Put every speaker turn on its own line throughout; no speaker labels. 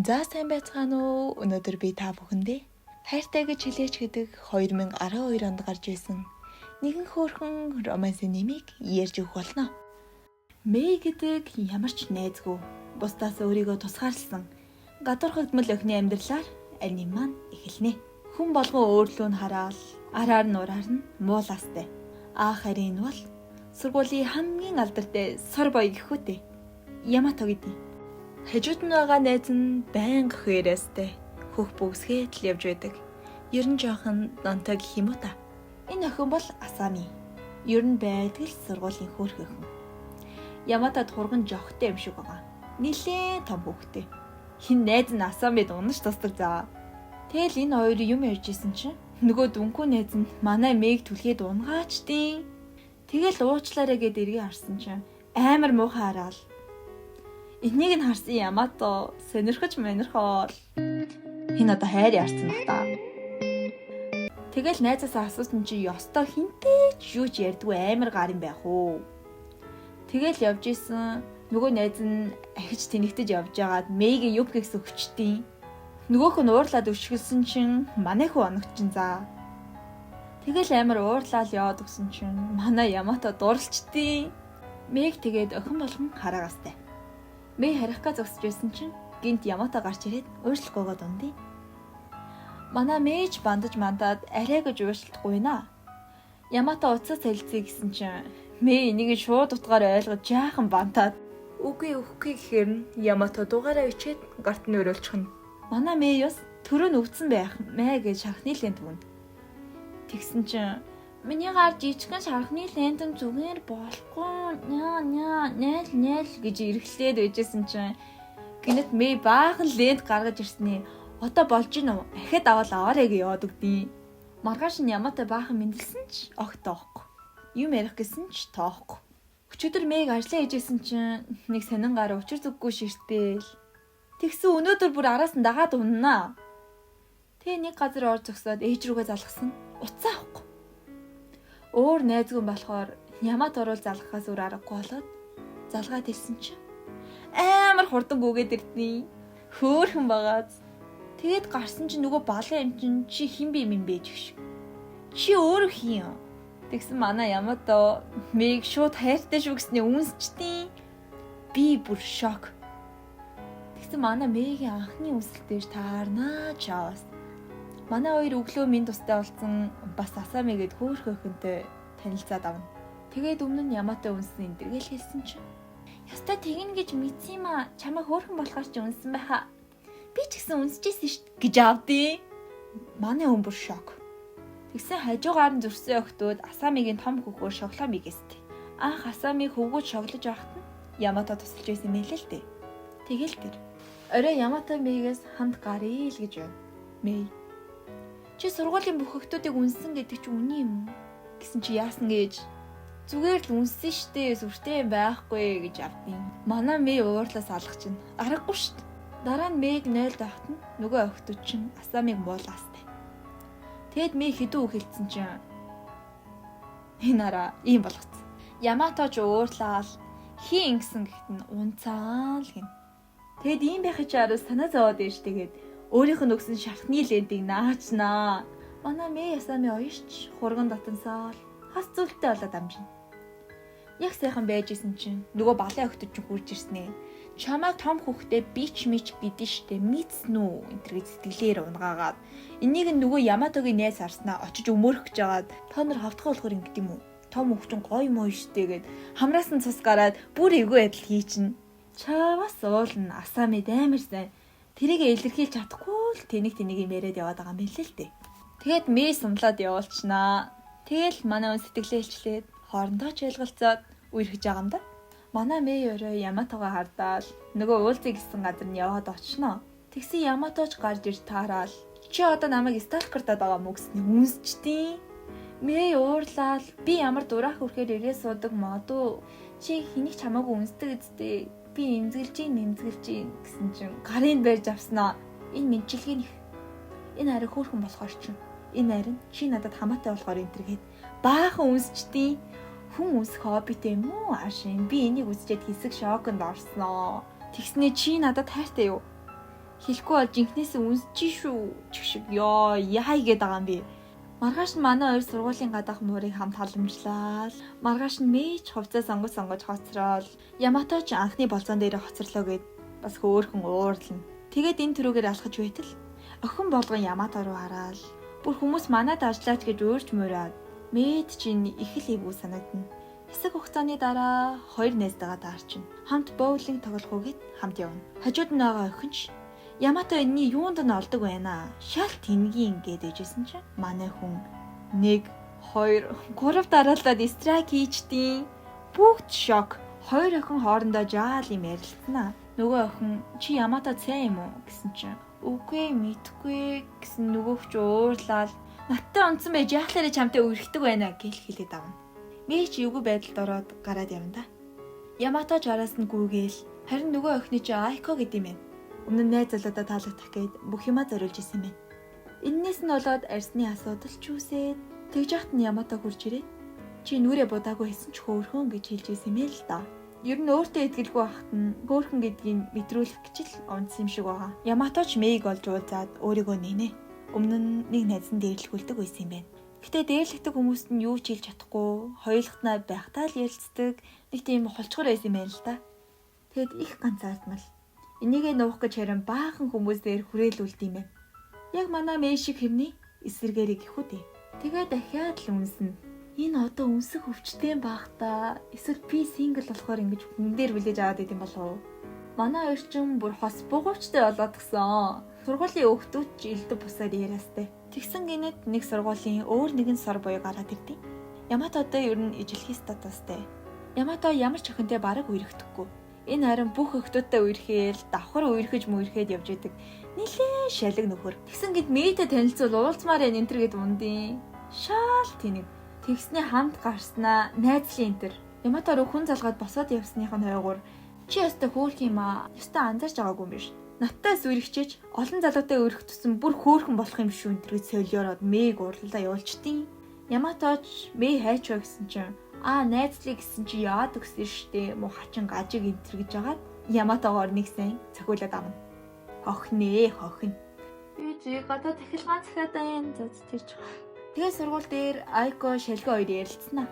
За сайн байцгаана уу? Өнөөдөр би та бүхэндээ хайртай гэж хэлээч гэдэг 2012 онд гарч ирсэн нэгэн хөөрхөн романсын нэмийг ярьж өгөх болно. Мэй гэдэг ямар ч найзгүй бусдаас өөрийгөө тусгаарласан гадуурхагдмал охины амьдралаар аль нэм маань эхэлнэ. Хүн болгон өөрлөө нь хараад араар нураар нь муулаастай. Харин энэ бол сургуулийн хамгийн алдартай сор боё гэхүүтэй. Ямато гэдэг. Хажууд нь байгаа найз нь байнга хээрээстэй хөх бүгсгээд л явж байдаг. Ер нь жоохон донтой гэх юм уу та. Энэ охин бол Асами. Ер нь байдаг л сургуулийн хөөрхөн хүн. Яматад хурган жогтой юм шиг байгаа. Нилээн том хөхтэй. Хин найз нь Асамид унаж тусдаг заа. Тэгэл энэ хоёр юм ярьж исэн чинь нөгөө дүнхүү найз нь манай Мэг түлхээд унгаачдیں۔ Тэгэл уучлаарай гэд эргээ харсан чинь амар муухай хараал. Энийг нь харсан Ямато сонирхож манирхоол. Хин одоо хайр ярьсан баг та. Тэгэл найзаасаа асуусан чи ёстой хинтэй ч юу ч ярьдгүй амар гар юм байх уу. Тэгэл явж исэн нөгөө найз нь ахиж тэнэгтэж явж байгаад Мэйгийн юб гэхс өгчтیں۔ Нөгөөх нь уурлаад өшгөлсөн чинь манай хүү оногчин заа. Тэгэл амар уурлаад яваад өгсөн чинь манай Ямато дурлчтیں۔ Мэг тэгээд охин болгон хараагаастай. Мэй харихгаа зогсож байсан чинь гинт Ямато гарч ирээд ууршлахгүйгээ дундий. Манай Мэж бандаж мандаад арай гэж ууршилдахгүй наа. Ямато уцаа солилцъя гэсэн чинь Мэй энийг шууд утгаар ойлгож жаахан бантаад үгүй гэхээр нь Ямато дугаараа ичээд гарт нь өрөөлчих нь. Манай Мэй бас төрөө нь өвдсөн байх мэ гэж шархны лент түн. Тэгсэн чинь миний гар жижигхэн шархны лентэн зүгээр болохгүй нял гэж эргэлдээд байжсэн чинь гинэт Мэй баахан лент гаргаж ирсний одоо болж гин үү ахад аваарэ гэж яваад өгдөө. Маргааш нь Ямато баахан мэндэлсэн ч огт тоохгүй. Юм ярих гэсэн ч тоохгүй. Өчигдөр Мэг ажиллаа хийжсэн чинь нэг сонин гар учир зүггүй ширтэл. Тэгсэн өнөөдөр бүр араас нь дагаад уннаа. Тэгээ нэг газар ор зогсоод ээж рүүгээ залгасан. Уцаа авахгүй. Өөр найзгүй болохоор Ямато орол залгахаас өөр аргагүй болоод залгаад ирсэн чинь амар хурдан гүгээд ирдний. Хөөхөн байгаад. Тэгээд гарсан чинь нөгөө балан юм чинь чи хин би юм бэж гэх шиг. Чи өөр хин. Тэгсэн манай Ямато Мэг шууд хайртай шүү гэсний үнсчтیں۔ Би бүр шок. Тэгсэн манай Мэгийн анхны үсэлтээр таарнаа чаавас. Манай хоёр өглөө минь тустай болсон бас Асами гэд хөөрхөн охинтой танилцаад авна. Тэгээд өмнө нь Ямато үнсэн энтергээл хэлсэн чинь ястай тэгнэ гэж мэдсэн юм а. Чамаа хөөрхөн болохоор ч үнсэн байхаа. Би ч гэсэн үнсэжсэн шít гэж авдیں۔ Манай хүн бүр шок. Тэгсэн хажуугаар нь зурсан охтууд Асамигийн том хөхөөр шоглоо мигэстэй. Анх Асами хөвгүүд шоглож байхад нь Ямато тусалж байсан мэлээ л дээ. Тэгэл тэр орой Ямато Мэгээс ханд гарыг л гэж байна. Мэй чи сургуулийн бүх охтуудыг үнсэн гэдэг чи үний юм уу? Гэсэн чи яасан гэж зүгээр л үнсэн штэ сүртэй юм байхгүй гэж авдیں۔ Манай Мэй уурлаас алах чинь аргагүй штэ. Дараа нь Мэг 0 давхт нь нөгөө охтууд чинь Асамиг муулаастай. Тэгэд Мэй хэдүү хэлсэн чинь энэ араа ийм болгоцсон. Ямато ч уурлаад хин ингэсэн гэхэд нь унцаал гин. Тэгэд ийм байхад чи араас санаа зовоод ээж тэгээд өөрийнх нь өгсөн шархны лентийг наачнаа. Манай Мэй Асами оёрч хурган дотонсоо хас зүйлтэй болоод амжина. Яг сайхан байж исэн чинь нөгөө балын охтод ч хурж ирснэ. Чамайг том хөхтэй бич мич гэдэн штэ мэдсэн үү энэ гэж сэтгэлээр унгаагаад энийг нөгөө Яматогийн найз харснаа очиж өмөрөх гэж жагаад тонор хавтгах болохоор ингэдэм юм уу? Том хөхчин гоё муу штэ гэд хамраас нь цус гараад бүр эвгүй адил хийчин. Чаваас уулна Асами амар сайн. Тэрийг илэрхийлж чадахгүй л тэнийг юм яриад яваад байгаа юм билээ л дээ. Тэгээд Мэй сумлаад явуулчнаа. Тэгэл манай хүн сэтгэлээ хэлчлээд хоорондоо ч ойлголцоод үерхэж байгаа юм да. Манай Мэй орой Яматогоо хардаал нөгөө уулзъя гэсэн газар нь яваад очсноо. Тэгсэн Яматоч гарч ирж таараал. Чи одоо намайг сталкертаад байгаа мó гэсний үнсчтیں۔ Мэй уурлаад би ямар дураах үрхээр ирээ суудаг модуу. Чи хэнийг ч хамаагүй үнсдэг үсттэй. Би эмзэглэж гэсэн чинь гарын барьж авснаа. Энэ мэдчилгээ нэх. Энэ ари хөөрхөн болохоор чинь. Энэ ари чи надад хамаатай болохоор энтергээд баахан үнсчтیں۔ Хүн үсэх хоббитэй юм уу ашин? Би энийг үзчихэд хэсэг шоконд орсноо. Тэгснээ чи надад хайртай юу? Хэлэхгүй бол жинхнээсээ үнсэж шүү чиг шиг ёо яа игээд байгаа юм бэ. Маргааш нь манай хоёр сургуулийн гадаах муурыг хамт халамжлаа. Маргааш нь мэж хувцас сонгож хоцрол. Ямато ч анхны болцоон дээр хоцорлоо гэд бас хөөхөн уурлана. Тэгээд энэ төрөөгөр алхаж байтал охин болгон Ямато руу хараад бүр хүмүүс манад ажиллаач гэж уурж мураад мэд чинь их л ивүү санагдана. Хэсэг хугацааны дараа хоёр найзтайгаа таарчин. Хамт боулинг тоглох үгээд хамт явна. Хажууд нь байгаа охин ч Ямато энэний юунд нь олдог байна. Шал тэнгийн ингээд ээжсэн чинь манай хүн 1 2 3 дараалаад страйк хийчдیں۔ Бүгд шок. Хоёр охин хоорондоо жаал юм ярилцсанаа. Нөгөө охин чи Ямато сайн юм уу гэсэн чинь үгүй мэдгүй гэсэн нөгөөгч уурлаад надтай унтсан байж яахлаарэ чамтай үргэлдэг байна гэл хэлээд авна. Мэж эвгүй байдалд ороод гараад явна да. Ямато ч араас нь гүгээл харин нөгөө охины чи Айко гэдэм юм. Өмнө нь найз залуудаа таалагдах гээд бүх юмаа зориулж исэн юм. Иннээс нь болоод арсны асуудал ч үсээд тэгж яхад нь Ямато хурж ирээд чи нүрээ будаагүй хийсэн ч хөөрхөн гэж хэлж исэн юм л да. Ер нь өөртөө итгэлгүй байхад нь хөөрхөн гэдгийг мэдрүүлэх гэж л онцсон юм шиг байгаа. Ямато ч Мэйг олж уулзаад өөрийгөө нэнэ. Өмнө нь нэг найз нь дээрлэхүүлдэг байсан юм байна. Гэтэ дээрлэгдэг хүмүүст нь юу ч хэлж чадахгүй, хоёулахнаа байхтаа л ярилцдаг нэг тийм холчгор байсан юм байна л да. Тэгэд их ганцаардмал. Энийгээ нуух гэж харин баахан хүмүүсээр хүрээлүүлд юм байна. Яг манай Мэй шиг хэмнээ эсэргээрээ гихүү дээ. Тэгээ дахиад л үнснэ. Энэ одоо үнсэх өвчтэй баах та. Эсвэл би сингл болохоор ингэж хүн дээр хүлээж аваад идэм болов уу? Манай орчин бүр хос бугуучтай болоод гисэн. Сургуулийн өвгтүүд ч элдв бусаар яриастай. Тэгсэн гинэд нэг сургуулийн өөр нэгэн сор буюу гараад ирдیں۔ Ямато одоо ер нь ижилхий статустай. Ямато ямар ч охинтой бараг үерхдэггүй. Энэ харин бүх охтуудтай үерхээл, давхар үерхэж мүерхэд явж идэг. Нилээн шалэг нөхөр. Тэгсэн гэд Мэйтэй танилцуул уулзмаар энэ энтер гэд ундын. Шаал тэнэг. Тэгснээ хамт гарснаа найзлын энтер. Ямато руу хүн залгаад босоод явсных нь хойгоор чи ястаа хөөх юм аа. Ястаа анзаарч байгаагүй юм биш. Надтай сүрэгчээж олон залуутай өрөх тусан бүр хөөхөн болох юм шүү энэ гэж солиороод Мэйг уурлалаа явуулчдیں۔ Яматоч Мэй хайч ба гэсэн чинь найзлыг гэсэн чи яад өгсөн штэ муу хачин гажиг энтер гэж агаад Яматогоор нэг сайн цохиулаад авна. Хохнээ хохин. Би чи гадаа дахилгаан захиад байна заз тэрч. Тэгээ сургууль дээр Айко шалгаа хоёр ярилцсанаа.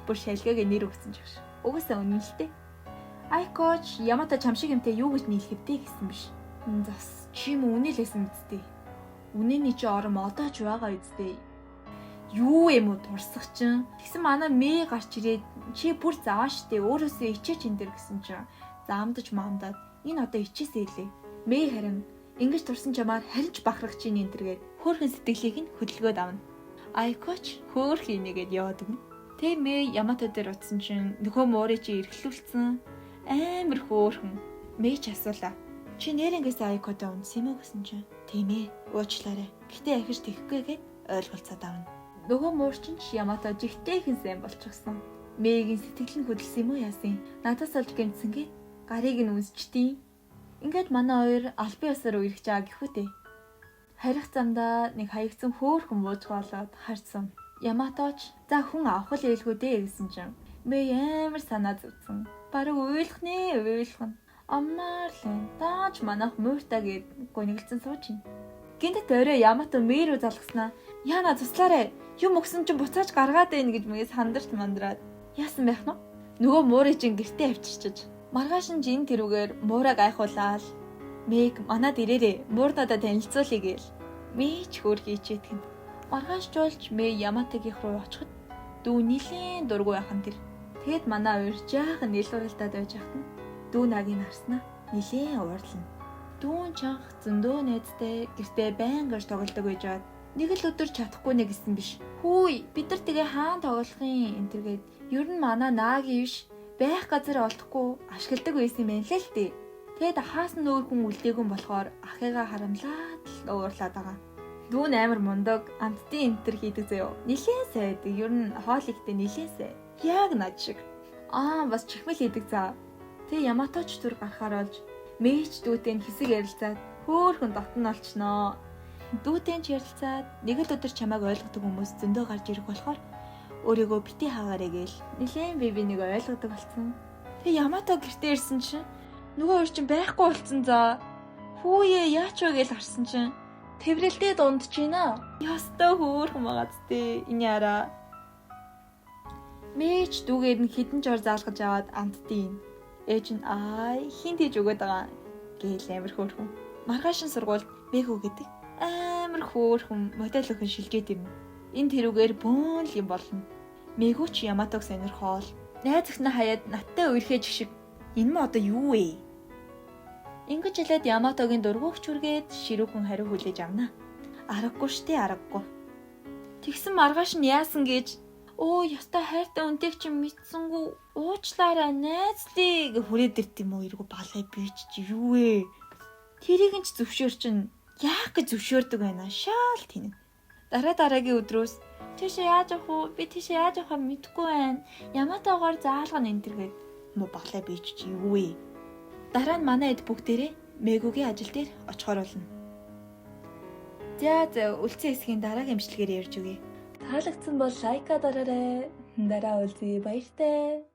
Бүр шалгааг нэр өгсөн ч гэж. Угаасаа үнэн л дээ. Айкоч Ямато чамшиг юмтай юу гэж нийлхэвдээ гэсэн биш. Зас чи юм үнэлээсэн үсттэй. Үнэний чи ором одоо ч байгаа үсттэй. Юу юм уу турсах чинь. Тэгсэн манай Мэй гарч ирээд чи бүр заваа штэ өөрөөсөө ичээч энэ дэр гэсэн чинь заамдаж маамдаад энэ одоо ичээсээ илээ. Мэй харин ингэж турсан чамаар харин ч бахарах чинь энэ дэргээд хөөрхөн сэтгэлийг нь хөдөлгөөд авна. Айкоч хөөрх инегээд яваад өгнө. Тэ Мэй Ямато дээр утсан чинь нөхөө муурыг чи эргэлүүлсэн. Амар хөөрхөн. Мэж асуулаа. Чи нэрнгээс Айкотой унсан юм уу гэсэн чинь. Тийм ээ. Уучлаарай. Гэтэ ахиж тэхгүй гэд ойлголцоод авна. Нөгөө муурчин ч Ямато жигтэйхэн сайн болчихсон. Мэйгийн сэтгэл нь хөдөлсөн юм уу яасан? Надаас олж гэмтсэнгээ. Гарыг нь үнсчтий. Ингээд манай хоёр албан ёсоор үерхэж байгаа гэхүүтэй. Харих замдаа нэг хаягдсан хөөрхөн бууж болоод харсан. Яматоч за хүн авах л ээлгүй дээ гэсэн чинь. Мэй амар санаа зүвсэн. Бараг уйлах нэ. Аммаар л тааж манайх мууртаа гэд гонигдсан сууж ин. Гинт орой Ямато Мэй рүү залгаснаа. Яна туслаарай. Юм өгсөн чинь буцааж гаргаад байна гэж мэгээс хандарч мандраад. Яасан байх нь? Нөгөө муурыг чинь гэртээ авчирчиж. Маргааш нь жин тэрүүгээр муураа гайхуулаад. Мэг манад ирээрээ. Муур надад танилцуулъя гээл. Мэй ч хөөрхий ичээтгэн. Маргааш жуулж Мэй Яматогийн руу очиход дүү нилийн дургүй яхан тэр. Тэгэд манай хоёр жаахан нийлүүлэлтад байж ахт нь дүү нагийг харснаа нилийн уурлана. Дүүн чанх зөндөө найзтай гэртээ байн гэрж тоглодог байж бод. Нэг л өдөр чадахгүй нэ гэсэн биш. Хөөе бид нар тэгээ хаан тоглох юм энтергээд ер нь манай наагийн биш байх газар олдохгүй ашигладаг байсан юм байна л дээ. Тэгэд хаасан нөөр хүн үлдээгүн болохоор ахыгаа харамлаад л уурлаад байгаа. Дүүн амар мундаг амттын энтер хийдэг заяо. Нилийн сайд ер нь хоол ихтэй нилийн сай. Яг над шиг. Бас чихмэл хийдэг заа. Тэг Яматоч түр гарахаар олж Мэйч дүүтэй хэсэг ярилцаад хөөхөн дотн олчноо. Дүүтэй ч ярилцаад нэг л өдөр чамайг ойлгодог хүмүүс зөндөө гарч ирэх болохоор өөрийгөө бити хаагаарэ гээл нилийн би нэг ойлгодог болсон. Тэг Ямато гэртээ ирсэн чинь нөгөө хоёр чинь байхгүй болцсон заа. Хүүе яач вэ гэж харсан чинь тэврэлтэд ундж байна. Ястай хөөрхөн байгаа зү энэ яра. Мэж дүүгээд нь хідэн жор заалгаж аваад амттیں۔ Ээж нь хин тийж өгöd байгаа гээл амир хөөрхөн. Маргаашин сургуульд мэгүү гэдэг амар хөөрхөн модель өхөн шилжээд ирнэ. Энэ тэрүүгээр бөөн л юм болно. Мэгүү ч Яматог сонирхоол. Найз өхнө хаяад надтай үерхэж шиг энэ м одоо юу вэ? Ингэж хэлээд Яматогийн дургуйч үргээд ширүүхэн хариу хүлээж авна. Аргагүй штэ аргагүй. Тэгсэн маргааш нь яасан гэж ястай хайртай үнтэйг чи мэдсэнгүү уучлаарай найзлий гэ хүрээд ирт юм уу эргүү балгай бич чи юу вэ? Тэрийг нь ч зөвшөөр чин яах гэж зөвшөөрдөг байна шаал тэнэг. Дараагийн өдрөөс тийш яаж явах вэ? Би тийш яаж явахаа мэдэхгүй байна. Яматогоор заалгана энэ төргээд муу балгай бич чи юу вэ? Дараа нь манай эд бүгдээрээ Мэгүүгийн ажил дээр очихоор болно. За үлцэн хэсгийн дараагийн имчилгээр ярьж өгье. Таалагдсан бол лайка дараарай. Дараа уулзъя баяртай.